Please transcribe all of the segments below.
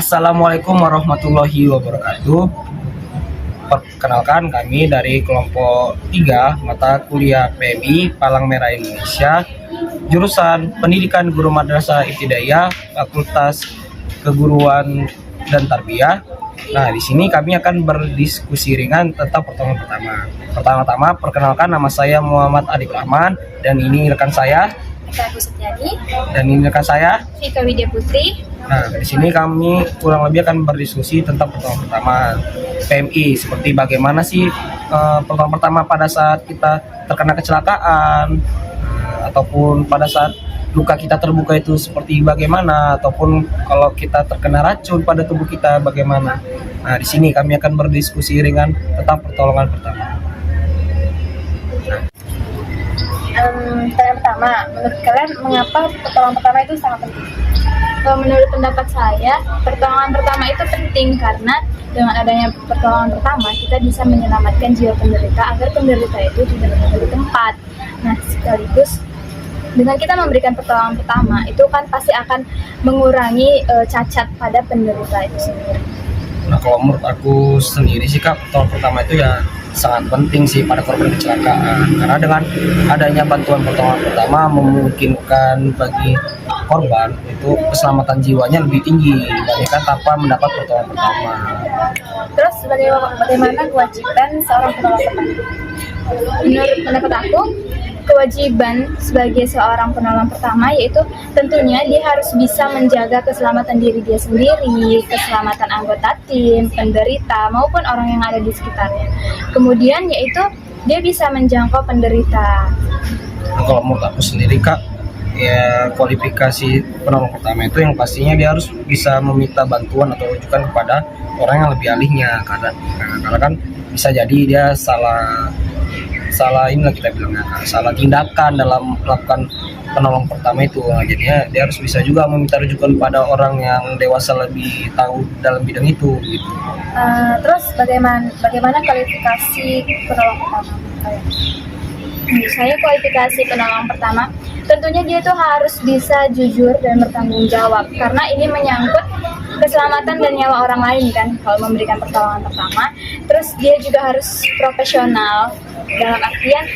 Assalamualaikum warahmatullahi wabarakatuh. Perkenalkan, kami dari kelompok 3 mata kuliah PMI Palang Merah Indonesia, jurusan Pendidikan Guru Madrasah Ibtidaiyah, Fakultas Keguruan dan Tarbiyah. Nah, di sini kami akan berdiskusi ringan tentang pertemuan pertama. Pertama-tama, perkenalkan, nama saya Muhammad Adib Rahman, dan ini rekan saya. Eka Agus Setiadi. Dan ini rekan saya. Vika Widya Putri. Nah, di sini kami kurang lebih akan berdiskusi tentang pertemuan pertama PMI, seperti bagaimana sih pertemuan pertama pada saat kita terkena kecelakaan, ataupun pada saat luka kita terbuka itu seperti bagaimana, ataupun kalau kita terkena racun pada tubuh kita bagaimana. Nah, di sini kami akan berdiskusi ringan tentang pertolongan pertama. Pertanyaan pertama, menurut kalian mengapa pertolongan pertama itu sangat penting? Menurut pendapat saya, pertolongan pertama itu penting karena dengan adanya pertolongan pertama kita bisa menyelamatkan jiwa penderita agar penderita itu tidak meninggal di tempat. Nah, sekaligus dengan kita memberikan pertolongan pertama itu kan pasti akan mengurangi cacat pada penderita itu sendiri. Nah, kalau menurut aku sendiri sih Kak, pertolongan pertama itu ya sangat penting sih pada korban kecelakaan, karena dengan adanya bantuan pertolongan pertama memungkinkan bagi korban itu keselamatan jiwanya lebih tinggi dibandingkan tanpa mendapat pertolongan pertama. Terus bagaimana kewajiban seorang penolong pertama? Menurut pendapat aku, kewajiban sebagai seorang penolong pertama yaitu tentunya dia harus bisa menjaga keselamatan diri dia sendiri, keselamatan anggota tim, penderita maupun orang yang ada di sekitarnya. Kemudian yaitu dia bisa menjangkau penderita. Nah, kalau menurut aku sendiri Kak, ya kualifikasi penolong pertama itu yang pastinya dia harus bisa meminta bantuan atau rujukan kepada orang yang lebih ahlinya, karena kan bisa jadi dia salah inilah kita bilangnya, salah tindakan dalam melakukan penolong pertama itu. Nah, jadinya dia harus bisa juga meminta rujukan pada orang yang dewasa lebih tahu dalam bidang itu gitu. Terus bagaimana kualifikasi penolong pertama? Saya kualifikasi penolong pertama tentunya dia tuh harus bisa jujur dan bertanggung jawab, karena ini menyangkut keselamatan dan nyawa orang lain kan kalau memberikan pertolongan pertama. Terus dia juga harus profesional dalam artian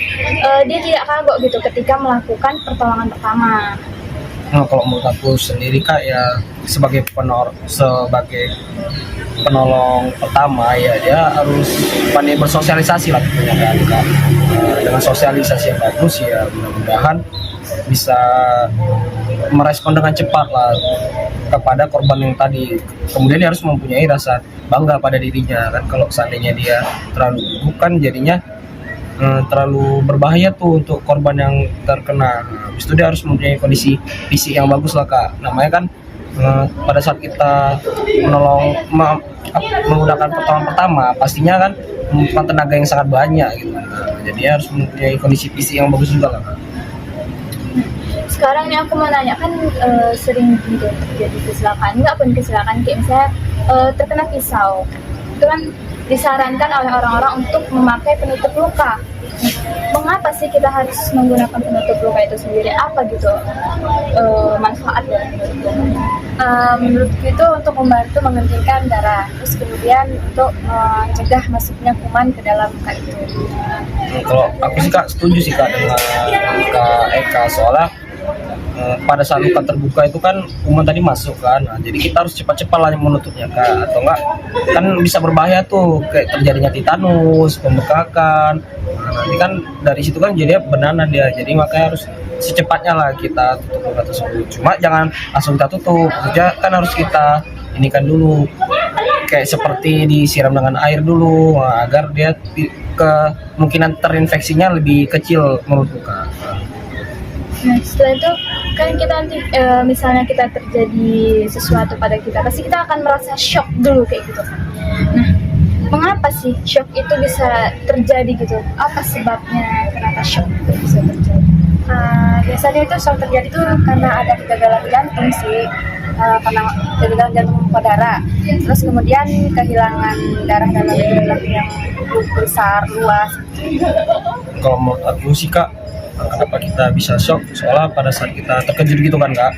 dia tidak kagok gitu ketika melakukan pertolongan pertama. Nah, kalau menurut aku sendiri Kak, ya sebagai penolong pertama ya dia harus pandai bersosialisasi lah tentunya kan Kak. Dengan sosialisasi yang bagus ya mudah-mudahan bisa merespon dengan cepat lah kepada korban yang tadi. Kemudian dia harus mempunyai rasa bangga pada dirinya kan, kalau seandainya dia terlalu bukan jadinya terlalu berbahaya tuh untuk korban yang terkena. Habis itu dia harus mempunyai kondisi fisik yang bagus lah Kak. Namanya kan pada saat kita menggunakan pertolongan pertama pastinya kan membutuhkan tenaga yang sangat banyak gitu. Jadi harus mempunyai kondisi fisik yang bagus juga lah Kak. Sekarang nih aku mau nanya kan sering gitu terjadi kecelakaan, nggak pun kecelakaan kayak misalnya terkena pisau, itu kan disarankan oleh orang-orang untuk memakai penutup luka. Mengapa sih kita harus menggunakan penutup luka itu sendiri? Apa gitu manfaat dari penutup luka? Menurutku itu untuk membantu menghentikan darah, terus kemudian untuk mencegah masuknya kuman ke dalam luka itu. Kalau aku sih Kak setuju sih Kak dengan Kak Eka, soalnya pada saat luka terbuka itu kan kuman tadi masuk kan, nah, jadi kita harus cepat-cepat lah menutupnya Kak, atau enggak kan bisa berbahaya tuh kayak terjadinya titanus, pembekakan. Nah, nanti kan dari situ kan jadinya benanan dia, jadi makanya harus secepatnya lah kita tutup luka tersebut. Cuma jangan langsung kita tutup, maksudnya kan harus kita inikan dulu, kayak seperti disiram dengan air dulu, nah, agar dia kemungkinan terinfeksinya lebih kecil menurut luka. Nah, setelah itu kan kita nanti misalnya kita terjadi sesuatu pada kita, pasti kita akan merasa shock dulu kayak gitu kan. Nah, mengapa sih shock itu bisa terjadi gitu? Apa sebabnya kenapa shock itu bisa terjadi? Biasanya itu shock terjadi itu karena ada kegagalan jantung sih, karena kegagalan jantung payudara. Terus kemudian kehilangan darah dalam tubuh yang besar luas. Kalau menurut aku sih Kak, Kenapa kita bisa shock? Soalnya pada saat kita terkejut gitu kan Kak.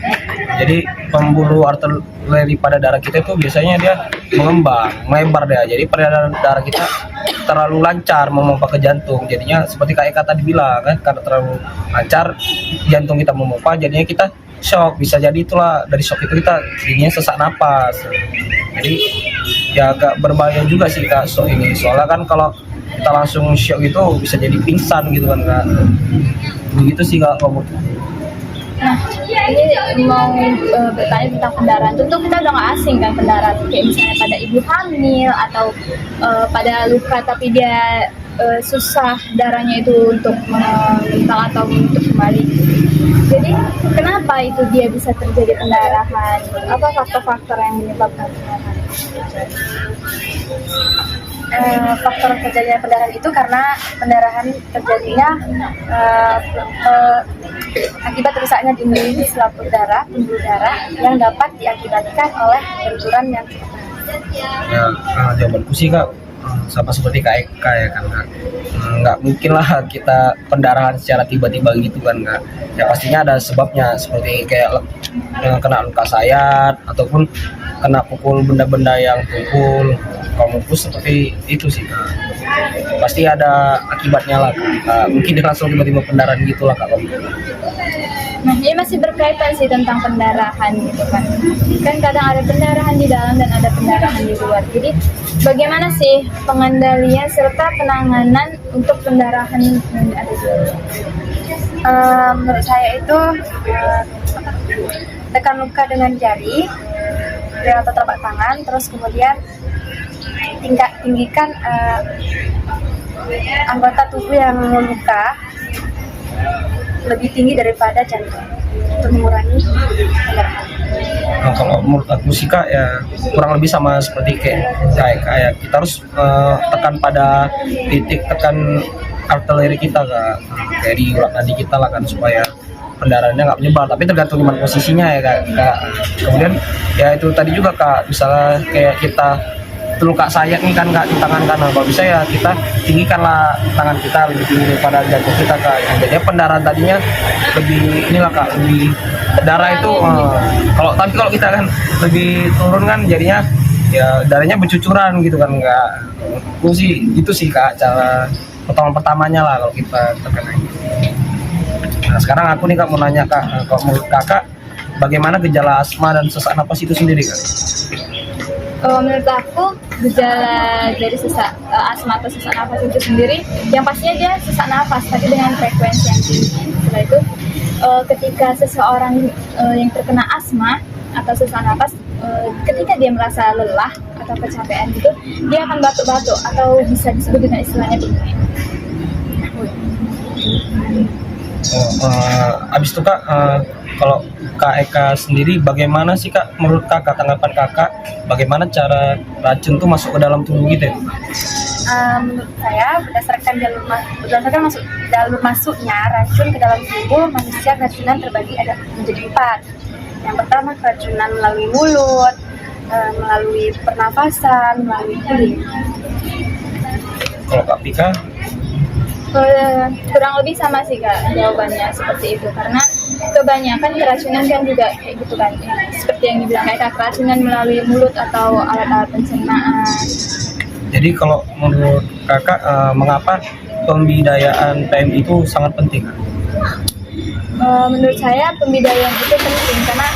Jadi pembuluh arteri pada darah kita itu biasanya dia mengembang, melebar dia. Jadi peredaran darah kita terlalu lancar memompa ke jantung. Jadinya seperti Kak Eka tadi bilang kan, karena terlalu lancar jantung kita memompa, jadinya kita shock. Bisa jadi itulah dari shock itu kita jadinya sesak napas. Jadi ya agak berbahaya juga sih Kak shock ini. Soalnya kan kalau kita langsung shock itu bisa jadi pingsan gitu kan Kak. Begitu sih Kak kamu. Nah, ini mau bertanya tentang pendarahan. Tentu kita udah nggak asing kan pendarahan, kayak misalnya pada ibu hamil atau pada luka tapi dia susah darahnya itu untuk mengembang atau untuk kembali. Jadi kenapa itu dia bisa terjadi pendarahan? Apa faktor-faktor yang menyebabkan pendarahan? Faktor terjadinya pendarahan itu karena pendarahan terjadinya akibat rusaknya dinding selaput darah, pembuluh darah yang dapat diakibatkan oleh benturan yang Ya, jawabanku sih Kak sama seperti Kak Eka ya kan Kak. Nggak mungkin lah kita pendarahan secara tiba-tiba gitu kan Kak. Ya pastinya ada sebabnya, seperti kayak kena luka sayat ataupun kena pukul benda-benda yang tumpul. Kalau mungkus seperti itu sih Kak. Pasti ada akibatnya lah Kak. Mungkin dia langsung tiba-tiba pendarahan gitu lah Kak. Nah, ini masih berkaitan sih tentang pendarahan gitu kan. Kan kadang ada pendarahan di dalam dan ada pendarahan di luar. Jadi bagaimana sih pengendalian serta penanganan untuk pendarahan yang ada di luar? menurut saya itu tekan luka dengan jari atau telapak tangan, terus kemudian tinggikan anggota tubuh yang luka lebih tinggi daripada jantung untuk mengurangi pendarahan. Nah, kalau menurut aku sih Kak ya kurang lebih sama seperti kayak kita harus tekan pada titik tekan arteri kita Kak, kayak di urat nadi kita lah kan, supaya pendarahannya nggak menyebar, tapi tergantung di mana posisinya ya Kak. Kemudian ya itu tadi juga Kak, misalnya kayak kita terluka sayat nih kan Kak di tangan kanan, kalau bisa ya kita tinggikanlah tangan kita lebih tinggi daripada jantung kita Kak. Jadi pendarahan tadinya lebih inilah Kak, lebih darah itu kalau kita kan lebih turun kan jadinya ya darahnya bercucuran gitu kan Kak. Aku sih itu sih Kak cara pertamanya lah kalau kita terkena. Nah sekarang aku nih Kak mau nanya Kak, kalau menurut Kakak bagaimana gejala asma dan sesak napas itu sendiri Kak? Menurut aku gejala dari sesak asma atau sesak nafas itu sendiri yang pastinya dia sesak nafas tapi dengan frekuensi yang tinggi. Setelah itu ketika seseorang yang terkena asma atau sesak nafas ketika dia merasa lelah atau kecapean gitu, dia akan batuk-batuk atau bisa disebut dengan istilahnya begini. Abis itu Kak, kalau Kak Eka sendiri bagaimana sih Kak menurut Kakak, tanggapan Kakak bagaimana cara racun tuh masuk ke dalam tubuh kita? Menurut saya berdasarkan jalur masuknya racun ke dalam tubuh manusia, keracunan terbagi ada menjadi 4. Yang pertama keracunan melalui mulut, melalui pernafasan, melalui kulit. Kalau Kak Pika? Kurang lebih sama sih Kak jawabannya seperti itu, karena kebanyakan keracunan kan juga kayak gitu kan, seperti yang dibilang kayak keracunan melalui mulut atau alat-alat pencernaan. Jadi kalau menurut Kakak mengapa pembudayaan PMI itu sangat penting? Menurut saya pembudayaan itu penting karena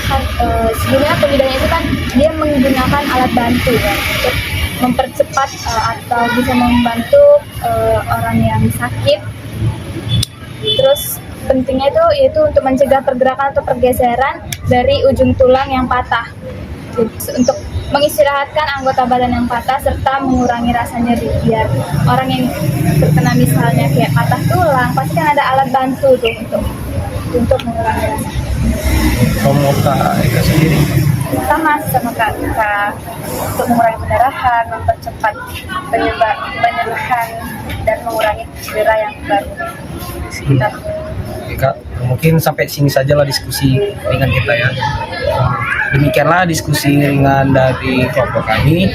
sebenarnya pembudayaan itu kan dia menggunakan alat bantu kan untuk mempercepat atau bisa membantu orang yang sakit. Terus pentingnya itu yaitu untuk mencegah pergerakan atau pergeseran dari ujung tulang yang patah, untuk mengistirahatkan anggota badan yang patah serta mengurangi rasa nyeri. Biar orang yang terkena misalnya kayak patah tulang pasti kan ada alat bantu tuh untuk mengurangi rasa. Kalau Kak Eka sendiri? Sama Kak untuk mengurangi pendarahan, mempercepat penyembuhan dan mengurangi cedera yang baru di sekitar. Kak, mungkin sampai sini saja lah diskusi dengan kita ya. Demikianlah diskusi ringan dari kelompok kami.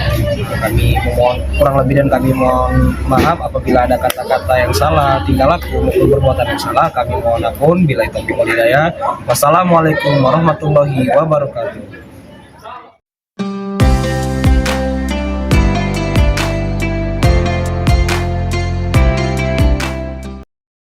Kami mohon kurang lebih dan kami mohon maaf apabila ada kata-kata yang salah, tingkah laku maupun perbuatan yang salah. Kami mohon ampun. Bila itu hidayah. Wassalamualaikum warahmatullahi wabarakatuh.